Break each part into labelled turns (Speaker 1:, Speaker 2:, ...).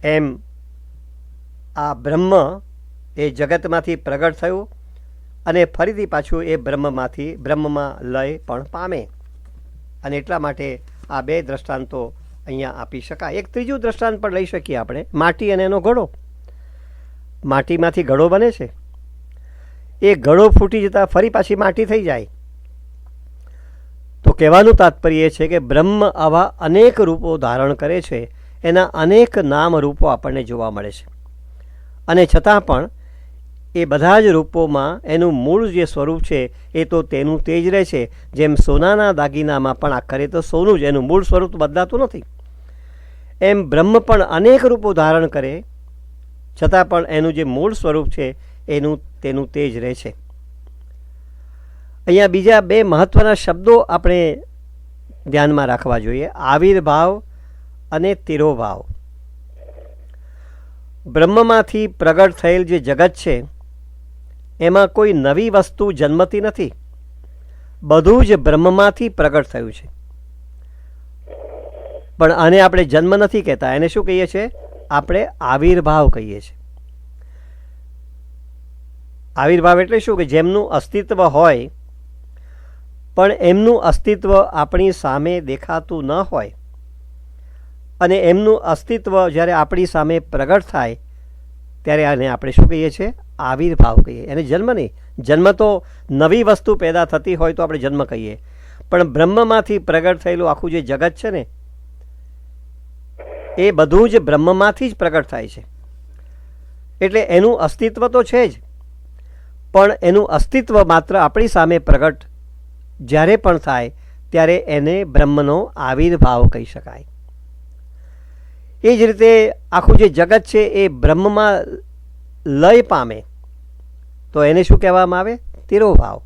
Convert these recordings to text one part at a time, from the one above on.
Speaker 1: એમ આ બ્રહ્મ એ જગતમાંથી પ્રગટ થયું અને ફરીથી પાછું એ બ્રહ્મમાં લય પણ પામે. અને એટલા માટે આ બે દ્રષ્ટાંતો અહીંયા આપી શકાય. એક ત્રીજું દ્રષ્ટાંત પણ લઈ શકીએ આપણે, માટી અને એનો ઘડો. માટીમાંથી ઘડો બને છે, એ ઘડો ફૂટી જતાં ફરી પાછી માટી થઈ જાય. તો કહેવાનું તાત્પર્ય એ છે કે બ્રહ્મ આવા અનેક રૂપો ધારણ કરે છે, એના અનેક નામ રૂપો આપણને જોવા મળે છે. અને છતાં પણ એ બધા જ રૂપોમાં એનું મૂળ જે સ્વરૂપ છે એ તો તેનું તે જ રહે છે. જેમ સોનાના દાગીનામાં પણ આખરે તો સોનું જ, એનું મૂળ સ્વરૂપ બદલાતું નથી. એમ બ્રહ્મ પણ અનેક રૂપો ધારણ કરે છતાં પણ એનું જે મૂળ સ્વરૂપ છે એનું તેનું તે જ રહે છે. અહીંયા બીજા બે મહત્ત્વના શબ્દો આપણે ધ્યાનમાં રાખવા જોઈએ, આવિર્ભાવ અને તિરોભાવ. બ્રહ્મમાંથી પ્રગટ થયેલ જે જગત છે એમાં કોઈ નવી વસ્તુ જન્મતી નથી, બધું જ બ્રહ્મમાંથી પ્રગટ થયું છે. પણ આને આપણે જન્મ નથી કહેતા, એને શું કહીએ છીએ? આપણે આવિર્ભાવ કહીએ છીએ. આવિર્ભાવ એટલે શું કે જેમનું અસ્તિત્વ હોય પણ એમનું અસ્તિત્વ આપણી સામે દેખાતું ન હોય અને એમનું અસ્તિત્વ જ્યારે આપણી સામે પ્રગટ થાય ત્યારે આને આપણે શું કહીએ છીએ? આવિર્ભાવ કહીએ. એને જન્મ નહીં. જન્મ તો નવી વસ્તુ પેદા થતી હોય તો આપણે જન્મ કહીએ, પણ બ્રહ્મમાંથી પ્રગટ થયેલું આખું જે જગત છે ને એ બધું જ બ્રહ્મમાંથી જ પ્રગટ થાય છે. એટલે એનું અસ્તિત્વ તો છે જ, પણ એનું અસ્તિત્વ માત્ર આપણી સામે પ્રગટ જ્યારે પણ થાય ત્યારે એને બ્રહ્મનો આવિર્ભાવ કહી શકાય. એ જ રીતે આખું જે જગત છે એ બ્રહ્મમાં લય પામે તો એને શું કહેવામાં આવે? તિરોભાવ.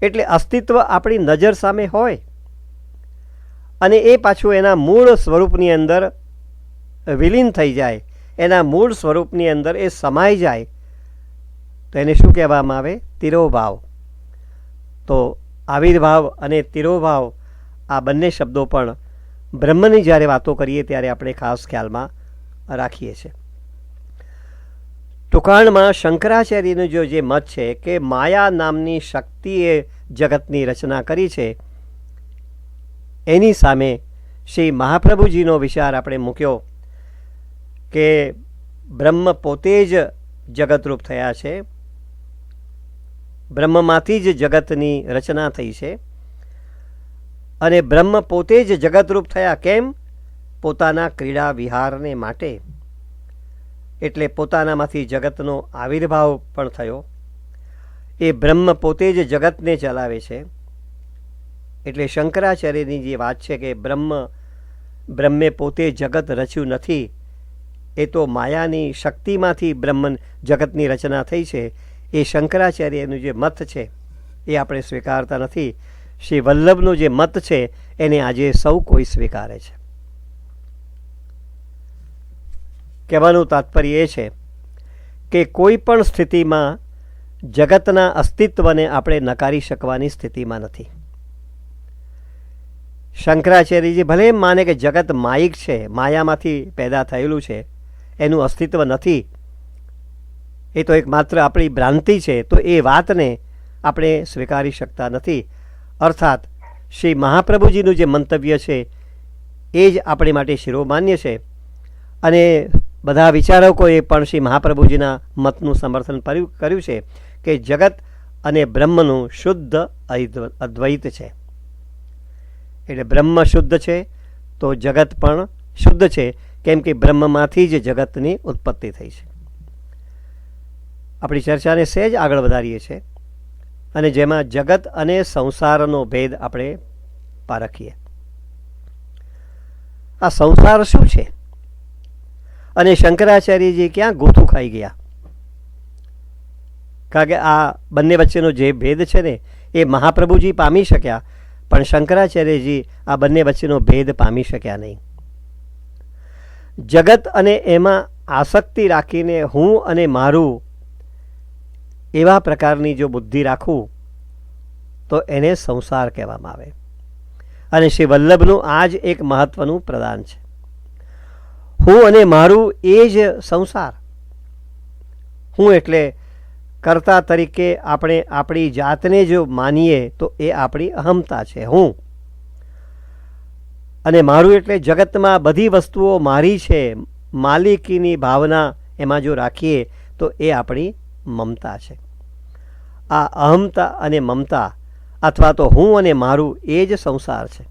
Speaker 1: એટલે અસ્તિત્વ આપણી નજર સામે હોય અને એ પાછું એના મૂળ સ્વરૂપની અંદર વિલીન થઈ જાય, એના મૂળ સ્વરૂપની અંદર એ સમાઈ જાય તો એને શું કહેવામાં આવે? તિરોભાવ. તો આવિર્ભાવ અને તિરોભાવ આ બંને શબ્દો પણ બ્રહ્મની જ્યારે વાતો કરીએ ત્યારે આપણે ખાસ ખ્યાલમાં રાખીએ છીએ. ટૂંકાણમાં શંકરાચાર્યનો જે મત છે કે માયા નામની શક્તિએ જગતની રચના કરી છે, એની સામે શ્રી મહાપ્રભુજીનો વિચાર આપણે મૂક્યો કે બ્રહ્મ પોતે જ જગતરૂપ થયા છે, બ્રહ્મમાંથી જ જગતની રચના થઈ છે અને બ્રહ્મ પોતે જ જગતરૂપ થયા. કેમ? પોતાના ક્રીડા વિહારને માટે. એટલે પોતાનામાંથી જગતનો આવિર્ભાવ પણ થયો. એ બ્રહ્મ પોતે જ જગતને ચલાવે છે. એટલે શંકરાચાર્યની જે વાત છે કે બ્રહ્મે પોતે જગત રચ્યું નથી, એ તો માયાની શક્તિમાંથી બ્રહ્મ જગતની રચના થઈ છે, એ શંકરાચાર્યનું જે મત છે એ આપણે સ્વીકારતા નથી. શ્રી વલ્લભનો જે મત છે એને આજે સૌ કોઈ સ્વીકારે છે. કહેવાનું તાત્પર્ય એ છે કે કોઈ પણ સ્થિતિમાં જગતના અસ્તિત્વને આપણે નકારી શકવાની સ્થિતિમાં નથી. શંકરાચાર્યજી ભલે એમ માને કે જગત માયિક છે, માયામાંથી પેદા થયેલું છે, એનું અસ્તિત્વ નથી, એ તો એક માત્ર આપણી ભ્રાંતિ છે, તો એ વાતને આપણે સ્વીકારી શકતા નથી. અર્થાત શ્રી મહાપ્રભુજીનું જે મંતવ્ય છે એ જ આપણી માટે શિરોમાન્ય છે. અને બધા વિચારકોએ પણ શ્રી મહાપ્રભુજીના મતનું સમર્થન કર્યું છે કે જગત અને બ્રહ્મનું શુદ્ધ અદ્વૈત છે. એટલે બ્રહ્મ શુદ્ધ છે તો જગત પણ શુદ્ધ છે, કેમ કે બ્રહ્મમાંથી જ જગતની ઉત્પત્તિ થઈ છે. આપણી ચર્ચાને સહેજ આગળ વધારીએ છીએ અને જેમાં જગત અને સંસારનો ભેદ આપણે પારખીએ. આ સંસાર શું છે અને શંકરાચાર્યજી ક્યાં ગોથું ખાઈ ગયા? કારણ કે આ બંને વચ્ચેનો જે ભેદ છે ને એ મહાપ્રભુજી પામી શક્યા, પણ શંકરાચાર્યજી આ બંને વચ્ચેનો ભેદ પામી શક્યા નહીં. જગત અને એમાં આસક્તિ રાખીને હું અને મારું એવા પ્રકારની જો બુદ્ધિ રાખવું તો એને સંસાર કહેવામાં આવે. અને શ્રી વલ્લભનું આ જ એક મહત્વનું પ્રદાન છે. હું અને મારું એ જ સંસાર. હું એટલે કર્તા તરીકે આપણે આપણી જાતને જો માનીએ તો એ આપણી અહમતા છે, હું. અને મારું એટલે જગતમાં બધી વસ્તુઓ મારી છે, માલિકીની ભાવના એમાં જો રાખીએ તો એ આપણી મમતા છે. આ અહમતા અને મમતા અથવા તો હું અને મારું એ જ સંસાર છે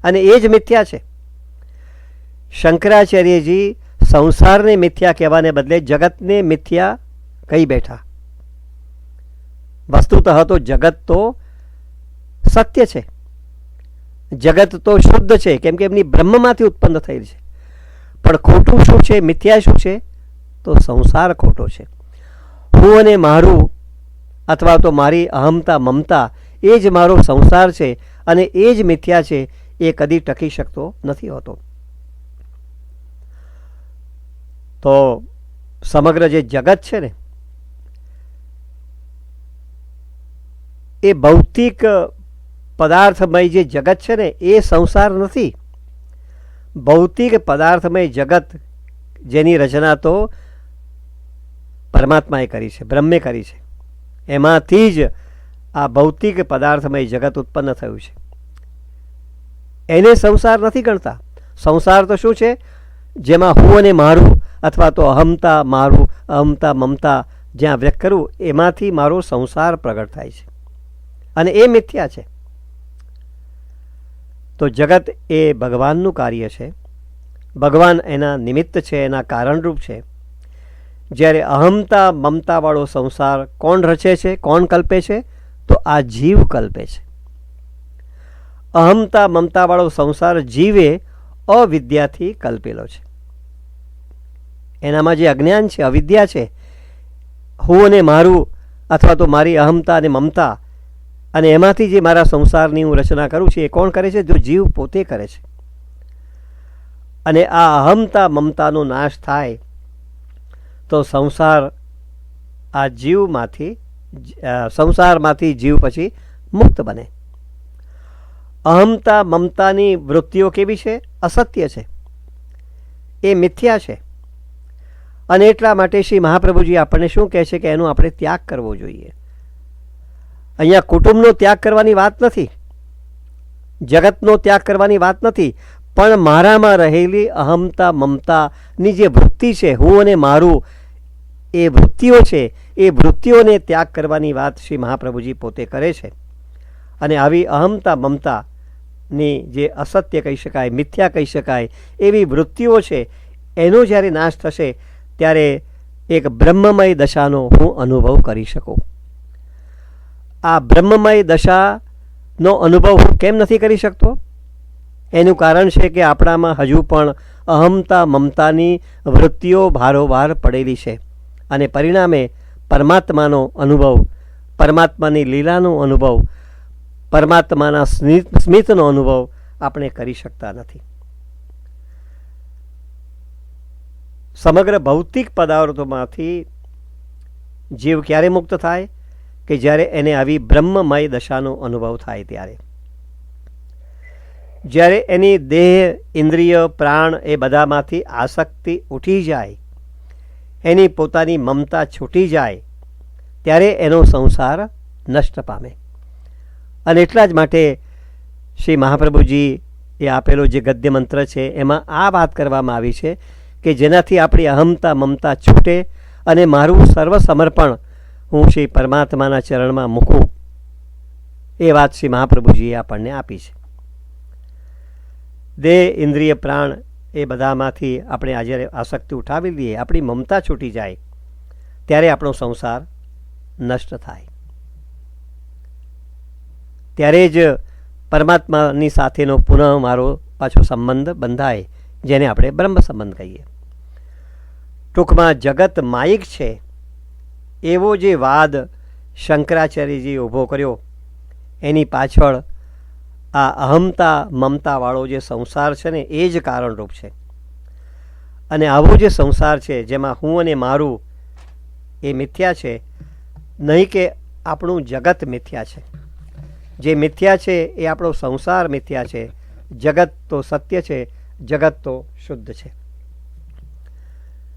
Speaker 1: અને એ જ મિથ્યા છે. શંકરાચાર્યજી સંસારને મિથ્યા કહેવાને બદલે જગતને મિથ્યા કહી બેઠા. વસ્તુતઃ તો જગત તો સત્ય છે, જગત તો શુદ્ધ છે, કેમ કે એમની બ્રહ્મમાંથી ઉત્પન્ન થયેલ છે. પણ ખોટું શું છે, મિથ્યા શું છે? તો સંસાર ખોટો છે. હું અને મારું અથવા તો મારી અહમતા મમતા એ જ મારો સંસાર છે અને એ જ મિથ્યા છે. એ કદી ટકી શકતો નથી હોતો. તો સમગ્ર જે જગત છે ને એ ભૌતિક પદાર્થમય જે જગત છે ને એ સંસાર નથી. ભૌતિક પદાર્થમય જગત જેની રચના તો પરમાત્માએ કરી છે, બ્રહ્મે કરી છે. એમાંથી જ આ ભૌતિક પદાર્થમય જગત ઉત્પન્ન થયું છે. એને સંસાર નથી ગણતા. સંસાર તો શું છે? જેમાં હું અને મારું અથવા તો અહમતા મારું, અહમતા મમતા જ્યાં વ્યક્ત કરું એમાંથી મારો સંસાર પ્રગટ થાય છે અને એ મિથ્યા છે. તો જગત એ ભગવાનનું કાર્ય છે, ભગવાન એના નિમિત્ત છે, એના કારણરૂપ છે. જ્યારે અહમતા મમતાવાળો સંસાર કોણ રચે છે, કોણ કલ્પે છે? તો આ જીવ કલ્પે છે. અહમતા મમતાવાળો સંસાર જીવે અવિદ્યાથી કલ્પેલો છે. એનામાં જે અજ્ઞાન છે, અવિદ્યા છે, હું અને મારું અથવા તો મારી અહમતા અને મમતા, અને એમાંથી જે મારા સંસારની હું રચના કરું છું એ કોણ કરે છે? જો જીવ પોતે કરે છે. અને આ અહમતા મમતાનો નાશ થાય તો સંસાર આ જીવમાંથી સંસારમાંથી જીવ પછી મુક્ત બને. અહમતા મમતાની વૃત્તિઓ કેવી છે? અસત્ય છે, એ મિથ્યા છે. અને એટલા માટે શ્રી મહાપ્રભુજી આપણને શું કહે છે કે એનો આપણે ત્યાગ કરવો જોઈએ. અહીંયા કુટુંબનો ત્યાગ કરવાની વાત નથી, જગતનો ત્યાગ કરવાની વાત નથી, પણ મારામાં રહેલી અહમતા મમતાની જે વૃત્તિ છે, હું અને મારું, એ વૃત્તિઓ છે, એ વૃત્તિઓને ત્યાગ કરવાની વાત શ્રી મહાપ્રભુજી પોતે કરે છે. અને આવી અહમતા મમતાની જે અસત્ય કહી શકાય, મિથ્યા કહી શકાય એવી વૃત્તિઓ છે, એનો જ્યારે નાશ થશે ત્યારે એક બ્રહ્મમય દશાનો હું અનુભવ કરી શકું. આ બ્રહ્મમય દશાનો અનુભવ હું કેમ નથી કરી શકતો? એનું કારણ છે કે આપણામાં હજુ પણ અહમતા મમતાની વૃત્તિઓ ભારોભાર પડેલી છે અને પરિણામે પરમાત્માનો અનુભવ, પરમાત્માની લીલાનો અનુભવ, પરમાત્માના સ્મિતનો અનુભવ આપણે કરી શકતા નથી. સમગ્ર ભૌતિક પદાર્થોમાંથી જીવ ક્યારે મુક્ત થાય? કે જ્યારે એને આવી બ્રહ્મમય દશાનો અનુભવ થાય ત્યારે. જ્યારે એની દેહ, ઇન્દ્રિય, પ્રાણ એ બધામાંથી આસક્તિ ઉઠી જાય, એની પોતાની મમતા છૂટી જાય, ત્યારે એનો સંસાર નષ્ટ પામે. અને એટલા જ માટે શ્રી મહાપ્રભુજી એ આપેલો જે ગદ્ય મંત્ર છે એમાં આ વાત કરવામાં આવી છે કે જેનાથી આપણી અહમતા મમતા છૂટે અને મારું સર્વ સમર્પણ હું શ્રી પરમાત્માના ચરણમાં મૂકું. એ વાત શ્રી મહાપ્રભુજીએ આપણને આપી છે. દેહ, ઇન્દ્રિય, પ્રાણ એ બધામાંથી આપણે આજે આસક્તિ ઉઠાવી લઈએ, આપણી મમતા છૂટી જાય, ત્યારે આપણો સંસાર નષ્ટ થાય. ત્યારે જ પરમાત્માની સાથેનો પુનઃ મારો પાછો સંબંધ બંધાય, જેને આપણે બ્રહ્મ સંબંધ કહીએ. ટૂંકમાં જગત માયિક છે એવો જે વાદ શંકરાચાર્યજીએ ઊભો કર્યો, એની પાછળ આ અહમતા મમતાવાળો જે સંસાર છે ને એ જ કારણરૂપ છે. અને આવો જે સંસાર છે જેમાં હું અને મારું એ મિથ્યા છે, નહીં કે આપણું જગત મિથ્યા છે. જે મિથ્યા છે એ આપણો સંસાર મિથ્યા છે, જગત તો સત્ય છે, જગત તો શુદ્ધ છે.